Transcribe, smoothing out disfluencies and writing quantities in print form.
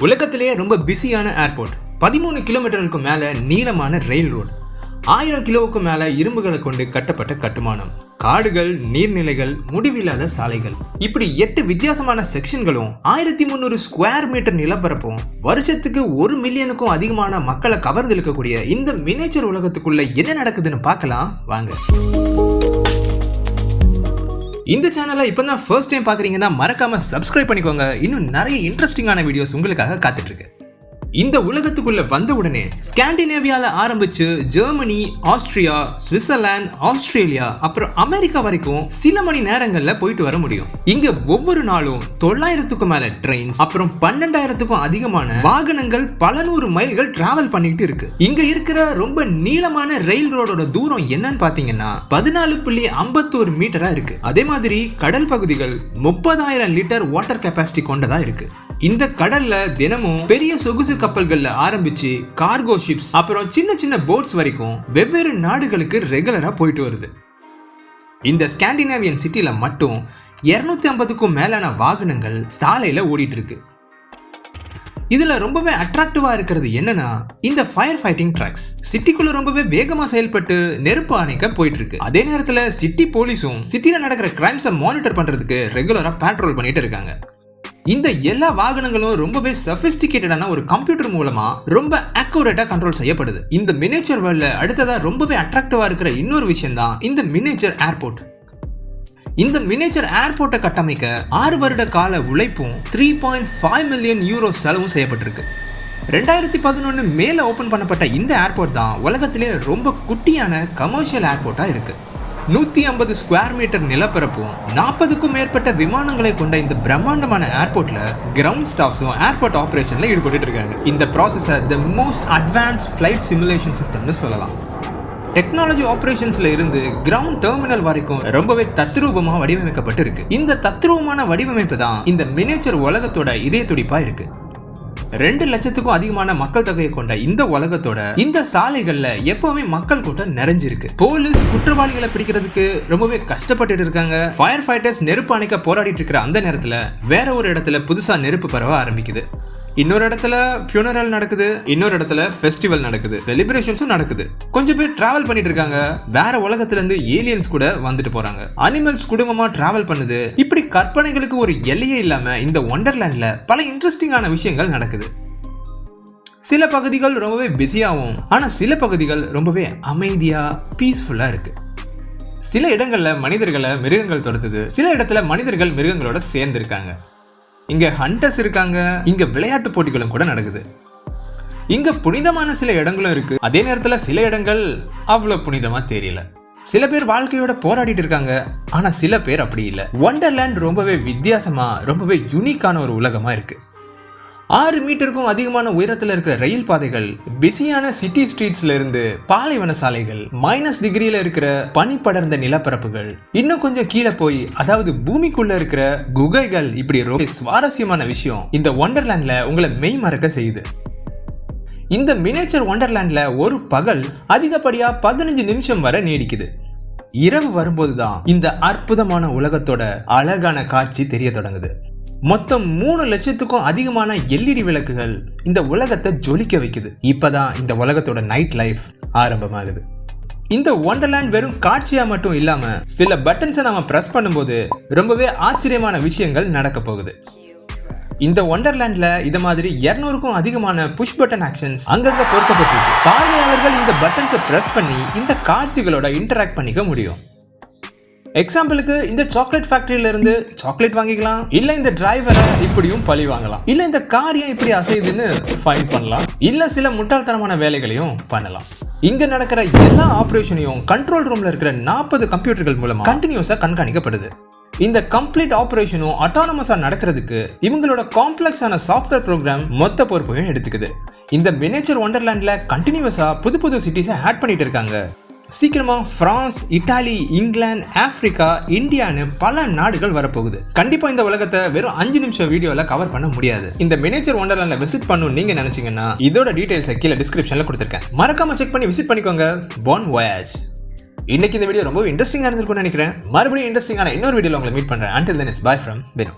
உலகத்திலேயே ரொம்ப பிஸியான ஏர்போர்ட், 13 கிலோமீட்டருக்கு மேல நீளமான ரயில் ரோடு, 1000 கிலோவுக்கு மேல இரும்புகளை கொண்டு கட்டப்பட்ட கட்டுமானம், காடுகள், நீர்நிலைகள், முடிவில்லாத சாலைகள், இப்படி 8 வித்தியாசமான செக்ஷன்களும் 1300 ஸ்கொயர் மீட்டர் நிலப்பரப்பும் வருஷத்துக்கு 1 மில்லியனுக்கும் அதிகமான மக்களை கவர்ந்தெழுக்கக்கூடிய இந்த மினியேச்சர் உலகத்துக்குள்ள என்ன நடக்குதுன்னு பார்க்கலாம் வாங்க. இந்த சேனலை இப்பதான் ஃபர்ஸ்ட் டைம் பாக்குறீங்கன்னா மறக்காம சப்ஸ்கிரைப் பண்ணிக்கோங்க. இன்னும் நிறைய இன்ட்ரெஸ்டிங்கான வீடியோஸ் உங்களுக்காக காத்துட்டு இருக்கு. இந்த உலகத்துக்குள்ள வந்த உடனே ஸ்காண்டினேவியால ஆரம்பிச்சு ஜெர்மனி, ஆஸ்திரியா, சுவிட்சர்லாந்து, ஆஸ்திரேலியா, அப்புறம் அமெரிக்கா வரைக்கும் சில மணி நேரங்கள்ல போயிட்டு வர முடியும். இங்க ஒவ்வொரு நாளும் 900க்கும் மேல ட்ரெயின்ஸ், அப்புறம் 12,000க்கும் அதிகமான வாகனங்கள் பல 100 மைல்கள் டிராவல் பண்ணிட்டு இருக்கு. இங்க இருக்கிற ரொம்ப நீளமான ரயில் ரோடோட தூரம் என்னன்னு பாத்தீங்கன்னா 14.51 மீட்டரா இருக்கு. அதே மாதிரி கடல் பகுதிகள் 30,000 லிட்டர் வாட்டர் கெப்பாசிட்டி கொண்டதா இருக்கு. இந்த கடல்ல தினமும் பெரிய சொகுசு கப்பல்கள்ல ஆரம்பிச்சு கார்கோ ஷிப்ஸ், அப்புறம் சின்ன சின்ன போட்ஸ் வரைக்கும் வெவ்வேறு நாடுகளுக்கு ரெகுலரா போயிட்டு வருது. இந்த ஸ்காண்டினேவியன் சிட்டில மட்டும் 250க்கும் மேலான வாகனங்கள் சாலையில ஓடிட்டு இருக்கு. இதுல ரொம்பவே அட்ராக்டிவா இருக்கிறது என்னன்னா இந்த ஃபயர் ஃபைட்டிங் ட்ரக்ஸ் சிட்டிக்குள்ள ரொம்பவே வேகமா செயல்பட்டு நெருப்பு அணைக்க போயிட்டு இருக்கு. அதே நேரத்துல சிட்டி போலீஸும் சிட்டில நடக்கிற கிரைம்ஸை மானிட்டர் பண்றதுக்கு ரெகுலரா பேட்ரோல் பண்ணிட்டு இருக்காங்க. இந்த எல்லா வாகனங்களும் ரொம்பவே சபிஸ்டிகேட்டடான ஒரு கம்ப்யூட்டர் மூலமா ரொம்ப அக்யூரேட்டா கண்ட்ரோல் செய்யப்படுது. இந்த மினியேச்சர் வேர்ல்ட்ல அடுத்ததா ரொம்பவே அட்ராக்டிவா இருக்கிற இன்னொரு விஷயம் தான் இந்த மினியேச்சர் ஏர்போர்ட். இந்த மினியேச்சர் ஏர்போர்ட்டை கட்டமைக்க 6 வருட கால உழைப்பும் 3.5 மில்லியன் யூரோ செலவும் செய்யப்பட்டிருக்கு. 2011 மேல ஓபன் பண்ணப்பட்ட இந்த ஏர்போர்ட் தான் உலகத்திலே ரொம்ப குட்டியான கமர்ஷியல் ஏர்போர்ட்டா இருக்கு. 150 ஸ்கொயர் மீட்டர் நிலப்பரப்பும் 40க்கும் மேற்பட்ட விமானங்களை கொண்ட இந்த பிரம்மாண்டமான ஏர்போர்ட்ல கிரவுண்ட் ஸ்டாஃப்ஸும் ஏர்போர்ட் ஆபரேஷன்ல ஈடுபட்டு இருக்காங்க. இந்த ப்ராசஸை the most advanced flight simulation சிஸ்டம்னு சொல்லலாம். டெக்னாலஜி ஆபரேஷன்ஸ்ல இருந்து கிரவுண்ட் டெர்மினல் வரைக்கும் ரொம்பவே தத்ரூபமா வடிவமைக்கப்பட்டு இருக்கு. இந்த தத்ரூபமான வடிவமைப்பு தான் இந்த மினியேச்சர் உலகத்தோட இதய துடிப்பா இருக்கு. 2 லட்சத்துக்கும் அதிகமான மக்கள் தொகையை கொண்ட இந்த உலகத்தோட இந்த சாலைகள்ல எப்பவுமே மக்கள் கூட்டம் நிறைஞ்சிருக்கு. போலீஸ் குற்றவாளிகளை பிடிக்கிறதுக்கு ரொம்பவே கஷ்டப்பட்டு இருக்காங்க. ஃபயர் ஃபைட்டர்ஸ் நெருப்பு அணைக்க போராடிட்டு இருக்கிற அந்த நேரத்துல வேற ஒரு இடத்துல புதுசா நெருப்பு பரவ ஆரம்பிக்குது. இன்னொரு இடத்துல ஃபியூனரல் நடக்குது, இன்னொரு இடத்துல ஃபெஸ்டிவல் நடக்குது, செலிப்ரேஷன்ஸும் நடக்குது. கொஞ்சம் பேர் டிராவல் பண்ணிட்டு இருக்காங்க. வேற உலகத்துல இருந்து ஏலியன்ஸ் கூட வந்துட்டு போறாங்க. அனிமல்ஸ் குடும்பமா டிராவல் பண்ணுது. இப்படி கற்பனைகளுக்கு ஒரு எல்லையே இல்லாம இந்த ஒண்டர்லேண்ட்ல பல இன்ட்ரெஸ்டிங்கான விஷயங்கள் நடக்குது. சில பகுதிகள் ரொம்பவே பிஸியாகவும், ஆனா சில பகுதிகள் ரொம்பவே அமைதியா பீஸ்ஃபுல்லா இருக்கு. சில இடங்கள்ல மனிதர்களை மிருகங்கள் துரத்துது, சில இடத்துல மனிதர்கள் மிருகங்களோட சேர்ந்து இருக்காங்க. இங்க ஹண்டர்ஸ் இருக்காங்க. இங்க விளையாட்டு போட்டிகளும் கூட நடக்குது. இங்க புனிதமான சில இடங்களும் இருக்கு. அதே நேரத்துல சில இடங்கள் அவ்வளவு புனிதமா தெரியல. சில பேர் வாழ்க்கையோட போராடிட்டு இருக்காங்க, ஆனா சில பேர் அப்படி இல்ல. ஒண்டர்லேண்ட் ரொம்பவே வித்தியாசமா, ரொம்பவே யூனிக்கான ஒரு உலகமா இருக்கு. 6 மீட்டருக்கும் அதிகமான உயரத்தில் இருக்கிற ரயில் பாதைகள், பிஸியான சிட்டி ஸ்ட்ரீட்ஸ்ல இருந்து பாலைவன சாலைகள், -டிகிரியில இருக்கிற பனி படர்ந்த நிலப்பரப்புகள், இன்னும் கொஞ்சம் கீழே போய் அதாவது பூமிக்குள்ள இருக்கிற குகைகள், இப்படி ரொம்ப சுவாரஸ்யமான விஷயம் இந்த ஒண்டர்லேண்ட்ல உங்களை மெய் மறக்க செய்யுது. இந்த மினியேச்சர் ஒண்டர்லேண்ட்ல ஒரு பகல் அதிகப்படியா 15 நிமிஷம் வரை நீடிக்குது. இரவு வரும்போதுதான் இந்த அற்புதமான உலகத்தோட அழகான காட்சி தெரிய தொடங்குது. மொத்தம் 3 லட்சத்துக்கும் அதிகமான LED விளக்குகள் இந்த உலகத்தை ஜொலிக்க வைக்குது. இப்பதான் இந்த உலகத்தோட நைட் லைஃப் ஆரம்பமாகுது. இந்த ஒண்டர்லேண்ட் வெறும் காட்சியா மட்டும் இல்லாம சில பட்டன்ஸை நாம பிரஸ் பண்ணும்போது ரொம்பவே ஆச்சரியமான விஷயங்கள் நடக்க போகுது. இந்த ஒண்டர்லேண்ட்ல இத மாதிரி 200க்கும் அதிகமான புஷ் பட்டன் ஆக்ஷன்ஸ் அங்கங்க பொருத்தப்பட்டிருக்கு. பார்வையாளர்கள் இந்த பட்டன்ஸை பிரஸ் பண்ணி இந்த காட்சிகளோட இன்டராக்ட் பண்ணிக்க முடியும். எக்ஸாம்பிளுக்கு இந்த சாக்லேட் ஃபேக்டரியில இருந்து சாக்லேட் வாங்கிக்கலாம், இல்ல இந்த டிரைவரை இப்படியும் பழி வாங்கலாம், இல்ல இந்த கார் ஏன் இப்படி அசையுதுன்னு ஃபைன் பண்ணலாம், இல்ல சில முட்டாள்தனமான வேலைகளையும் பண்ணலாம். இங்க நடக்கிற எல்லா ஆபரேஷனையும் கண்ட்ரோல் ரூம்ல இருக்கிற 40 கம்ப்யூட்டர்கள் மூலமா கண்டினியூஸா கண்காணிக்கப்படுது. இந்த கம்ப்ளீட் ஆபரேஷனும் அட்டானமஸா நடக்கிறதுக்கு இவங்களோட காம்ப்ளெக்ஸான சாஃப்ட்வேர் ப்ரோக்ராம் மொத்த பொறுப்பையும் எடுத்துக்குது. இந்த மினியேச்சர் ஒண்டர்லேண்ட்ல கண்டினியூஸா புது சிட்டிஸை ஆட் பண்ணிட்டு இருக்காங்க. சீக்கிரமா பிரான்ஸ், இட்டாலி, இங்கிலாந்து, ஆப்பிரிக்கா, இந்தியான்னு பல நாடுகள் வரப்போகுது. கண்டிப்பா இந்த உலகத்தை வெறும் 5 நிமிஷம் வீடியோல கவர் பண்ண முடியாது. இந்த மினியேச்சர் ஒண்டர்லேண்ட்ல விசிட் பண்ணணும் நீங்க நினைச்சீங்கன்னா இதோட டீடைல்ஸ் கீழே டிஸ்கிரிப்ஷன்ல கொடுத்திருக்கேன். மறக்காம செக் பண்ணி விசிட் பண்ணிக்கோங்க. பான் வாயேஜ். இன்னைக்கு இந்த வீடியோ ரொம்ப இன்ட்ரெஸ்டிங்கா இருந்திருக்கும்னு நினைக்கிறேன். மறுபடியும் இன்ட்ரெஸ்டிங்கான இன்னொரு வீடியோல உங்களை மீட் பண்றேன். Until then, it's bye from Binu.